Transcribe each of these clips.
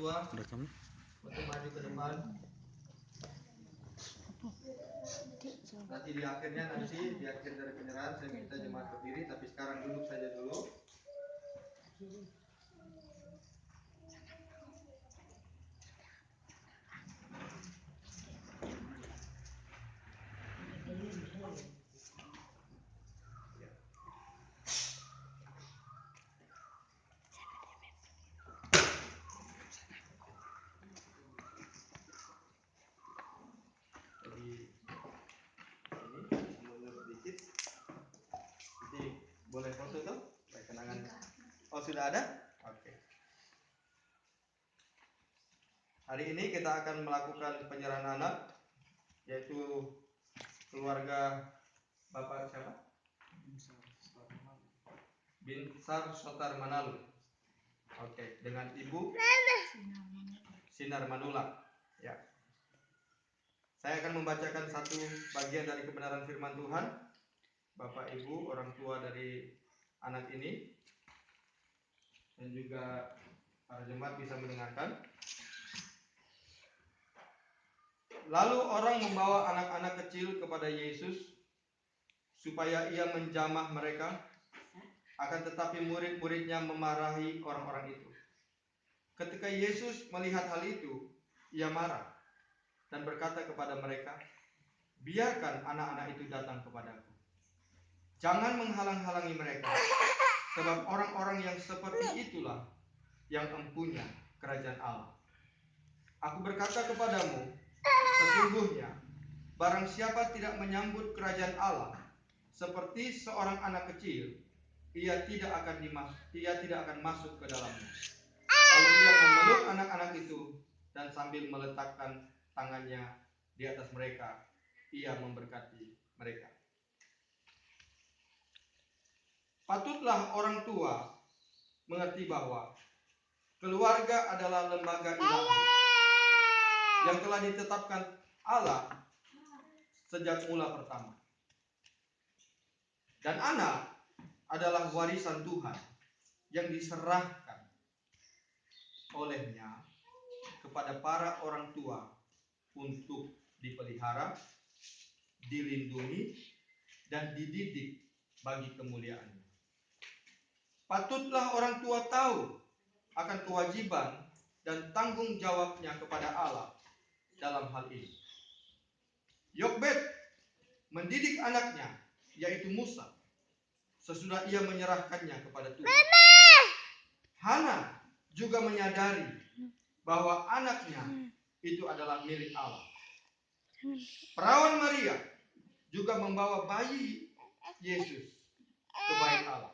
tua untuk maju ke depan. Nanti di akhir dari penyerahan saya minta jemaat berdiri, tapi sekarang duduk saja dulu. Boleh foto tuh? Baik, kenangan. Oh, sudah ada? Oke. Hari ini kita akan melakukan penyerahan anak, yaitu keluarga Bapak siapa? Binsar Sotar Manalu. Oke, dengan Ibu Sinar Manula. Ya. Saya akan membacakan satu bagian dari kebenaran firman Tuhan. Bapak Ibu, orang tua dari anak ini, dan juga para jemaat bisa mendengarkan. Lalu orang membawa anak-anak kecil kepada Yesus supaya ia menjamah mereka. Akan tetapi murid-muridnya memarahi orang-orang itu. Ketika Yesus melihat hal itu, ia marah dan berkata kepada mereka, "Biarkan anak-anak itu datang kepadaku. Jangan menghalang-halangi mereka, sebab orang-orang yang seperti itulah yang empunya kerajaan Allah. Aku berkata kepadamu, sesungguhnya barang siapa tidak menyambut kerajaan Allah seperti seorang anak kecil, ia tidak akan masuk ke dalamnya." Lalu ia memeluk anak-anak itu dan sambil meletakkan tangannya di atas mereka, ia memberkati mereka. Patutlah orang tua mengerti bahwa keluarga adalah lembaga ilahi yang telah ditetapkan Allah sejak mula pertama. Dan anak adalah warisan Tuhan yang diserahkan olehnya kepada para orang tua untuk dipelihara, dilindungi, dan dididik bagi kemuliaannya. Patutlah orang tua tahu akan kewajiban dan tanggung jawabnya kepada Allah dalam hal ini. Yokbed mendidik anaknya, yaitu Musa, sesudah ia menyerahkannya kepada Tuhan. Hana juga menyadari bahwa anaknya itu adalah milik Allah. Perawan Maria juga membawa bayi Yesus ke bait Allah.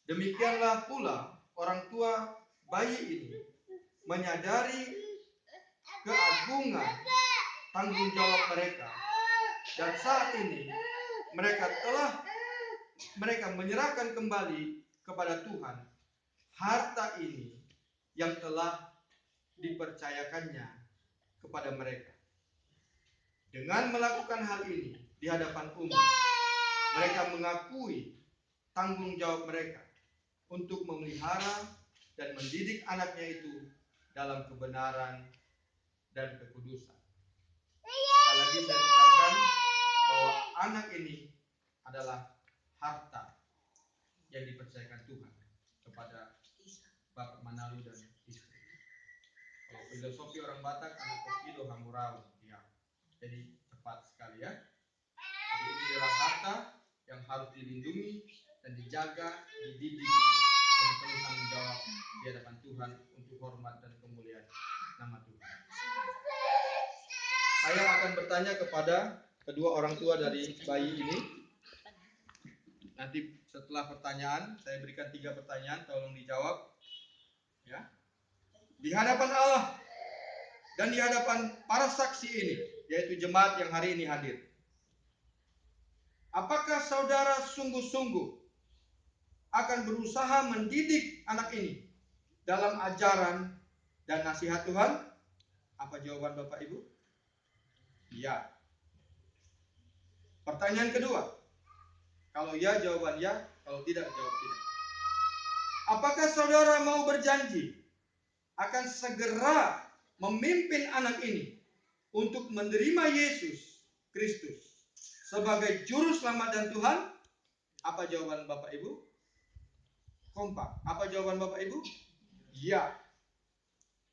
Demikianlah pula orang tua bayi ini menyadari keagungan tanggung jawab mereka, dan saat ini mereka menyerahkan kembali kepada Tuhan harta ini yang telah dipercayakannya kepada mereka. Dengan melakukan hal ini di hadapan umum, mereka mengakui tanggung jawab mereka untuk memelihara dan mendidik anaknya itu dalam kebenaran dan kekudusan. Sekali lagi saya tekankan bahwa anak ini adalah harta yang dipercayakan Tuhan kepada Bapak Manalu dan istri. Kalau filosofi orang Batak, anak kokido hamurau, ya. Jadi cepat sekali ya. Jadi ini adalah harta yang harus dilindungi dan dijaga, dididik dengan penuh tanggung jawab di hadapan Tuhan untuk hormat dan kemuliaan nama Tuhan. Saya akan bertanya kepada kedua orang tua dari bayi ini. Nanti setelah pertanyaan, saya berikan 3 pertanyaan, tolong dijawab. Ya. Di hadapan Allah dan di hadapan para saksi ini, yaitu jemaat yang hari ini hadir. Apakah saudara sungguh-sungguh akan berusaha mendidik anak ini dalam ajaran dan nasihat Tuhan? Apa jawaban Bapak Ibu? Ya. Pertanyaan kedua. Kalau ya, jawaban ya. Kalau tidak, jawab tidak. Apakah saudara mau berjanji akan segera memimpin anak ini untuk menerima Yesus Kristus sebagai juru selamat dan Tuhan? Apa jawaban Bapak Ibu? Kompak. Apa jawaban Bapak Ibu? Ya.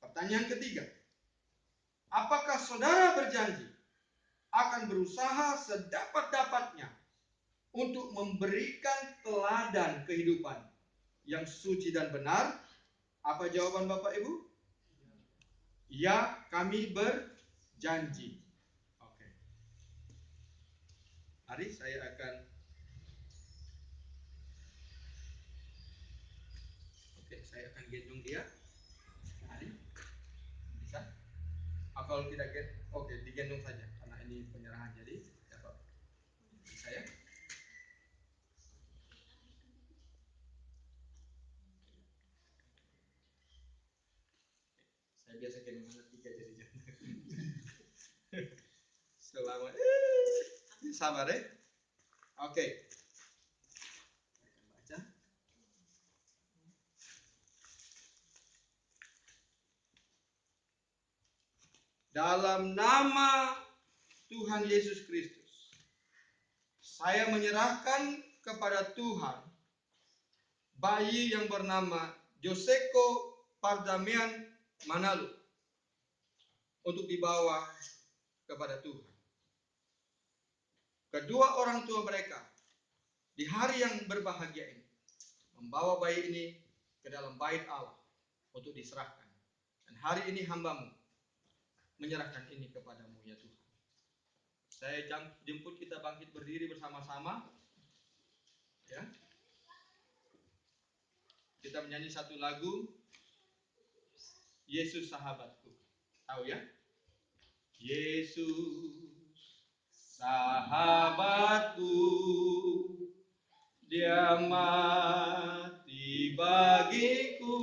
Pertanyaan ketiga. Apakah saudara berjanji akan berusaha sedapat-dapatnya untuk memberikan teladan kehidupan yang suci dan benar? Apa jawaban Bapak Ibu? Ya, kami berjanji. Oke. Hari saya akan gendong dia. Hari bisa? Kalau tidak oke, digendong saja karena ini penyerahan, jadi dapat. Saya biasa gendong anak 3 jadi jangan. Selama sabar ya. Oke. Baca. Dalam nama Tuhan Yesus Kristus, saya menyerahkan kepada Tuhan bayi yang bernama Joseko Pardamian Manalu untuk dibawa kepada Tuhan. Kedua orang tua mereka di hari yang berbahagia ini membawa bayi ini ke dalam bait Allah untuk diserahkan. Dan hari ini hambamu menyerahkan ini kepadamu ya Tuhan. Saya jemput kita bangkit berdiri bersama-sama. Ya. Kita menyanyi satu lagu, Yesus sahabatku. Tahu ya? Yesus sahabatku, Dia mati bagiku.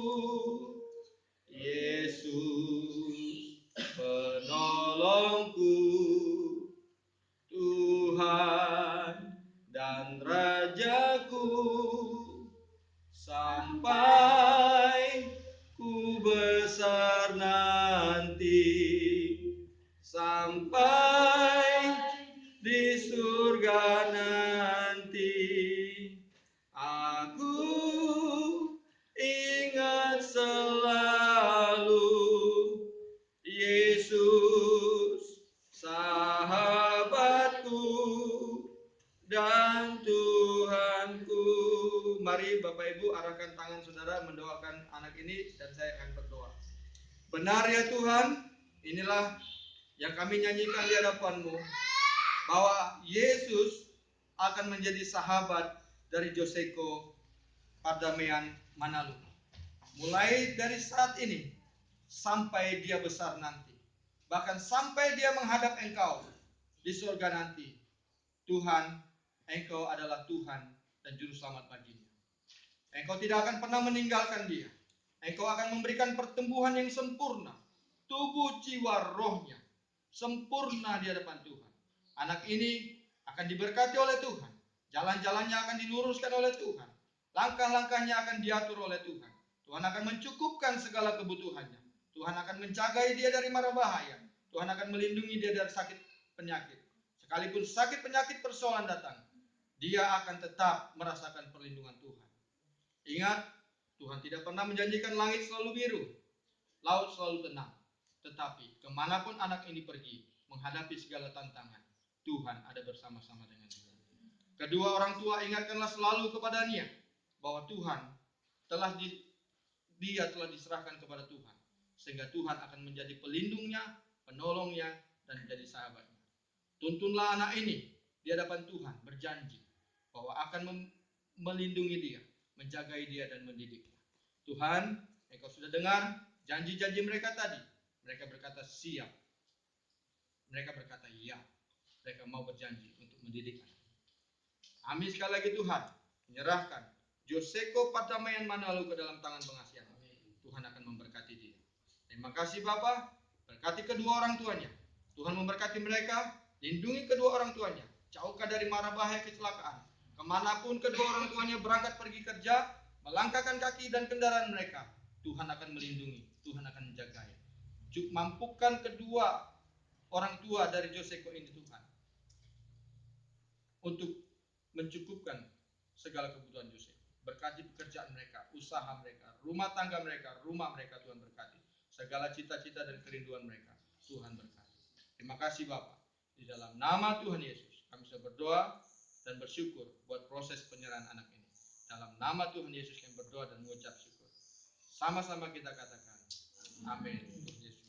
Yesus penolongku, Tuhan dan Rajaku, sampai ku besar nanti, sampai di surga nanti, aku ingat selalu Yesus sahabatku dan Tuhanku. Mari Bapak Ibu arahkan tangan saudara mendoakan anak ini dan saya akan berdoa. Benar ya Tuhan, inilah yang kami nyanyikan di hadapan-Mu, bahwa Yesus akan menjadi sahabat dari Joseko Pardamian Manalu. Mulai dari saat ini sampai dia besar nanti. Bahkan sampai dia menghadap Engkau di surga nanti. Tuhan, Engkau adalah Tuhan dan Juru Selamat baginya. Engkau tidak akan pernah meninggalkan dia. Engkau akan memberikan pertumbuhan yang sempurna. Tubuh, jiwa, rohnya sempurna di hadapan Tuhan. Anak ini akan diberkati oleh Tuhan. Jalan-jalannya akan diluruskan oleh Tuhan. Langkah-langkahnya akan diatur oleh Tuhan. Tuhan akan mencukupkan segala kebutuhannya. Tuhan akan menjagai dia dari mara bahaya. Tuhan akan melindungi dia dari sakit penyakit. Sekalipun sakit penyakit persoalan datang, dia akan tetap merasakan perlindungan Tuhan. Ingat, Tuhan tidak pernah menjanjikan langit selalu biru, laut selalu tenang. Tetapi kemanapun anak ini pergi, menghadapi segala tantangan, Tuhan ada bersama-sama dengan dia. Kedua orang tua ingatkanlah selalu kepadanya bahwa Tuhan dia telah diserahkan kepada Tuhan, sehingga Tuhan akan menjadi pelindungnya, penolongnya, dan menjadi sahabatnya. Tuntunlah anak ini di hadapan Tuhan, berjanji bahwa akan melindungi dia, menjagai dia, dan mendidiknya. Tuhan, Engkau sudah dengar janji-janji mereka tadi. Mereka berkata siap. Mereka berkata iya. Mereka mau berjanji untuk mendidik anak. Kami sekali lagi Tuhan menyerahkan Joseko Pardamian Manalu ke dalam tangan pengasihan. Tuhan akan memberkati dia. Terima kasih Bapa. Berkati kedua orang tuanya. Tuhan memberkati mereka. Lindungi kedua orang tuanya. Jauhkan dari mara bahaya kecelakaan. Kemanapun kedua orang tuanya berangkat pergi kerja, melangkahkan kaki dan kendaraan mereka, Tuhan akan melindungi. Tuhan akan Mampukan kedua orang tua dari Joseko ini Tuhan, untuk mencukupkan segala kebutuhan Joseko. Berkati pekerjaan mereka, usaha mereka, rumah tangga mereka, rumah mereka Tuhan berkati. Segala cita-cita dan kerinduan mereka Tuhan berkati. Terima kasih Bapak. Di dalam nama Tuhan Yesus kami sudah berdoa dan bersyukur buat proses penyerahan anak ini. Dalam nama Tuhan Yesus kami berdoa dan mengucap syukur. Sama-sama kita katakan amin. Tuhan Yesus.